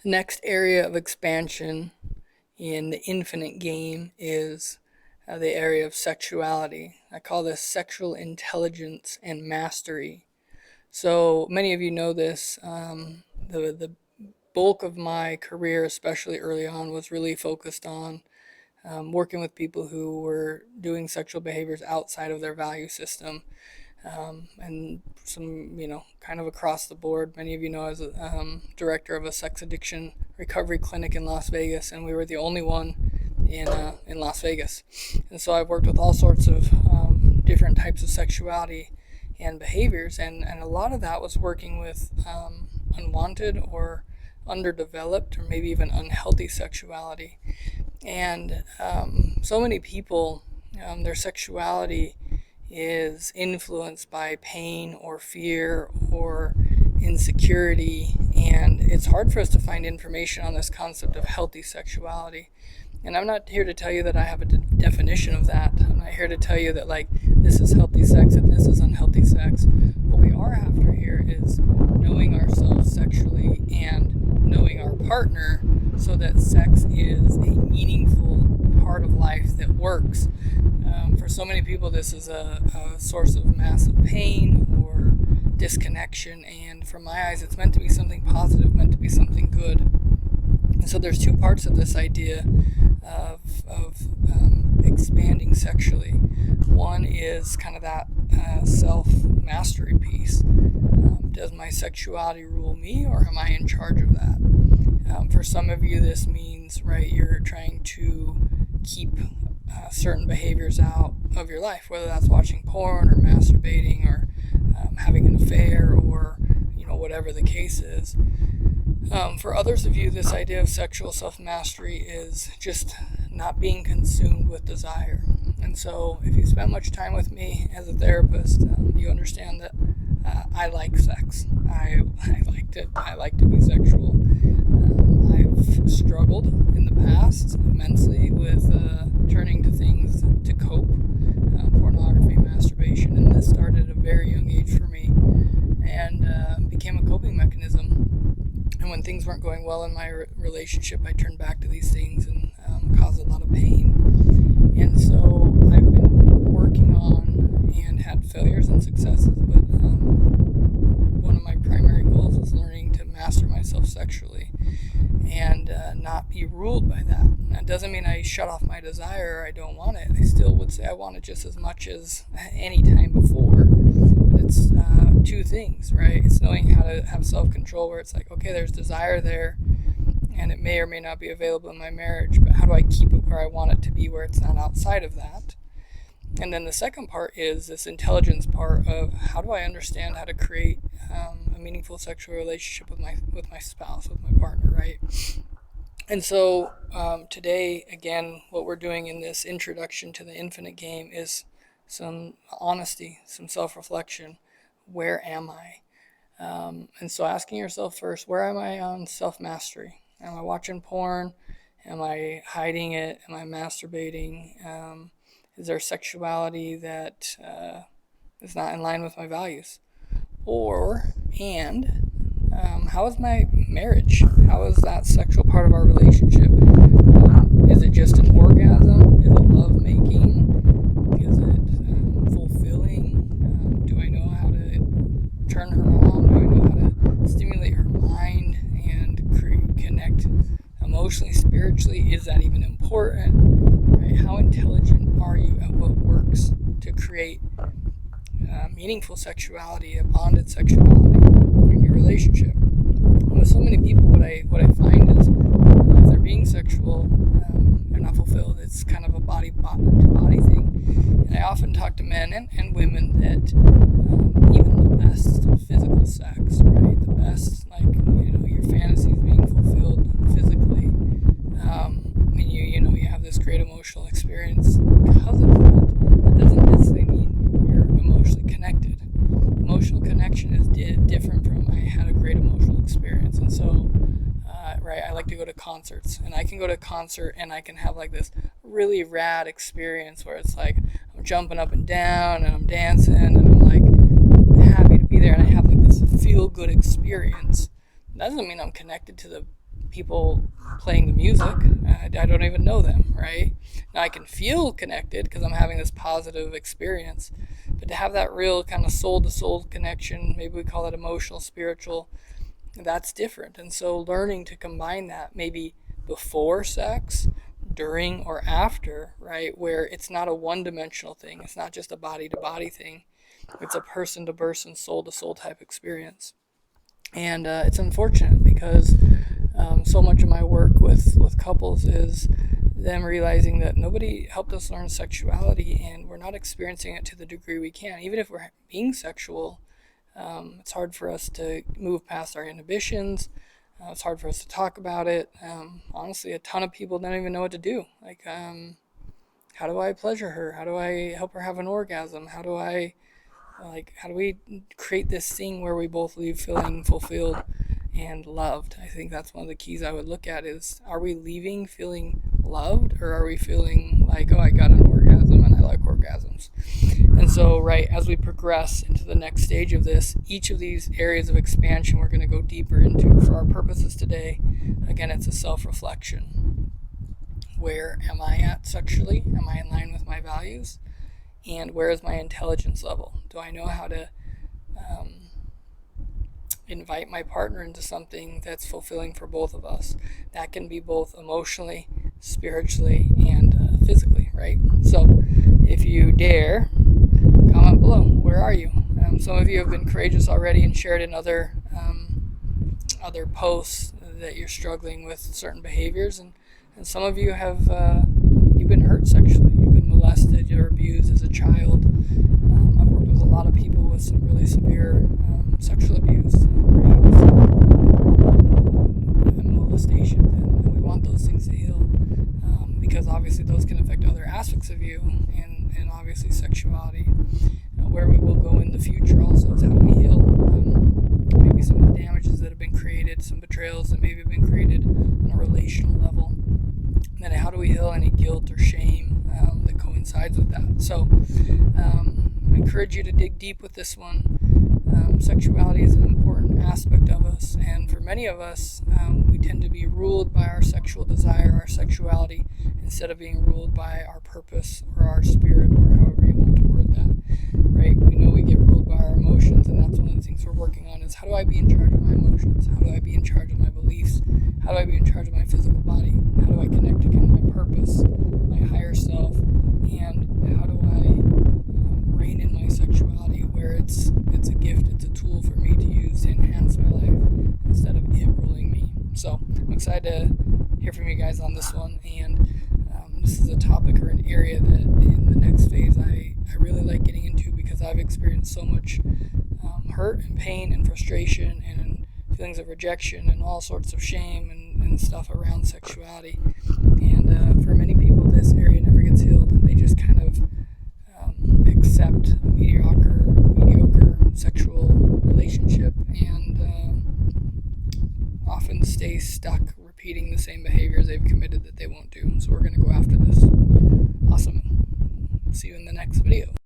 The next area of expansion in the infinite game is the area of sexuality. I call this sexual intelligence and mastery. So many of you know this. The bulk of my career, especially early on, was really focused on working with people who were doing sexual behaviors outside of their value system, and some, kind of across the board. Many of you know I was a director of a sex addiction recovery clinic in Las Vegas, and we were the only one in Las Vegas. And so I've worked with all sorts of different types of sexuality and behaviors, and a lot of that was working with unwanted or underdeveloped or maybe even unhealthy sexuality. And so many people, their sexuality is influenced by pain or fear or insecurity, and it's hard for us to find information on this concept of healthy sexuality. And I'm not here to tell you that I have a definition of that. I'm not here to tell you that, like, this is healthy sex and this is unhealthy sex. What we are after here is knowing ourselves sexually and knowing our partner, so that sex is a meaningful part of life that works. For so many people, this is a source of massive pain or disconnection, and from my eyes, it's meant to be something positive, meant to be something good. And so there's two parts of this idea of expanding sexually. One is kind of that self-mastery piece. Does my sexuality rule me, or am I in charge of that? For some of you, this means, right, you're trying to keep certain behaviors out of your life, whether that's watching porn or masturbating or having an affair, or whatever the case is. For others of you, this idea of sexual self-mastery is just not being consumed with desire. And so if you spend much time with me as a therapist, you understand that I like sex. I like to be sexual. I've struggled in the past immensely with turning to things to cope, pornography, masturbation, and this started at a very young age for me, and became a coping mechanism. And when things weren't going well in my relationship, I turned back to these things and caused a lot of pain. And so I've been working on and had failures and successes, but one of my primary goals is learning to master myself sexually and not be ruled by that. That doesn't mean I shut off my desire or I don't want it. I still would say I want it just as much as any time before. But it's two things, right? It's knowing how to have self-control, where it's like, okay, there's desire there, and it may or may not be available in my marriage, but how do I keep it where I want it to be, where it's not outside of that? And then the second part is this intelligence part of how do I understand how to create a meaningful sexual relationship with my spouse, with my partner, right? And so today, again, what we're doing in this introduction to the infinite game is some honesty, some self-reflection. Where am I? And so asking yourself first, where am I on self-mastery? Am I watching porn? Am I hiding it? Am I masturbating? Is there sexuality that is not in line with my values? How is my marriage? How is that sexual part of our relationship? Is it just an orgasm? Is it love making? Is it fulfilling? Do I know how to turn her on? Do I know how to stimulate her mind and connect emotionally, spiritually? Is that even important? Right? How intelligent are you at what works to create meaningful sexuality, a bonded sexuality in your relationship? And with so many people, what I find is if they're being sexual, they're not fulfilled. It's kind of a body to body thing. And I often talk to men and women that even the best physical sex, right? The best, like, your fantasies being fulfilled physically. And you have this great emotional experience because of that. It doesn't necessarily mean you're emotionally connected. Emotional connection is different from I had a great emotional experience. And so, right, I like to go to concerts, and I can go to a concert and I can have like this really rad experience where it's like I'm jumping up and down and I'm dancing and I'm like happy to be there, and I have like this feel good experience. That doesn't mean I'm connected to the people playing the music. I don't even know them, right? Now I can feel connected because I'm having this positive experience, but to have that real kind of soul to soul connection, maybe we call it emotional, spiritual, that's different. And so learning to combine that maybe before sex, during or after, right? Where it's not a one dimensional thing, it's not just a body to body thing, it's a person to person, soul to soul type experience. And it's unfortunate because so much of my work with couples is them realizing that nobody helped us learn sexuality and we're not experiencing it to the degree we can. Even if we're being sexual, it's hard for us to move past our inhibitions. It's hard for us to talk about it. Honestly, a ton of people don't even know what to do. Like, how do I pleasure her? How do I help her have an orgasm? How do we create this thing where we both leave feeling fulfilled and loved? I think that's one of the keys I would look at is, are we leaving feeling loved, or are we feeling like, oh, I got an orgasm and I like orgasms? And so, right, as we progress into the next stage of this, each of these areas of expansion we're going to go deeper into for our purposes today. Again, it's a self-reflection. Where am I at sexually? Am I in line with my values? And where is my intelligence level? Do I know how to invite my partner into something that's fulfilling for both of us? That can be both emotionally, spiritually, and physically, right? So if you dare, comment below. Where are you? Some of you have been courageous already and shared in other posts that you're struggling with certain behaviors, and some of you have you've been hurt sexually, you've been molested or abused as a child. I've worked with a lot of people with some really severe sexual abuse, rapes, and molestation, and we want those things to heal, because obviously those can affect other aspects of you, and obviously sexuality. Where we will go in the future also is, how do we heal maybe some of the damages that have been created, some betrayals that maybe have been created on a relational level. And then how do we heal any guilt or shame that coincides with that? So I encourage you to dig deep with this one. Sexuality is an important aspect of us, and for many of us, we tend to be ruled by our sexual desire, our sexuality, instead of being ruled by our purpose or our spirit, or however you want to word that, right? We know we get ruled by our emotions, and that's one of the things we're working on is, how do I be in charge of my emotions? How do I be in charge of my beliefs? How do I be in charge of my physical body? How do I connect to kind of my purpose, my higher self, and how do I rein in my sexuality where it's a gift, it's a tool for me to use to enhance my life instead of it ruling me. So I'm excited to hear from you guys on this one, and this is a topic or an area that in the next phase I really like getting into, because I've experienced so much hurt and pain and frustration and feelings of rejection and all sorts of shame and stuff around sexuality. And for many people, this area never gets healed. They just kind of accept a mediocre sexual relationship and often stay stuck repeating the same behaviors they've committed that they won't do. So we're going to go after this. Awesome. See you in the next video.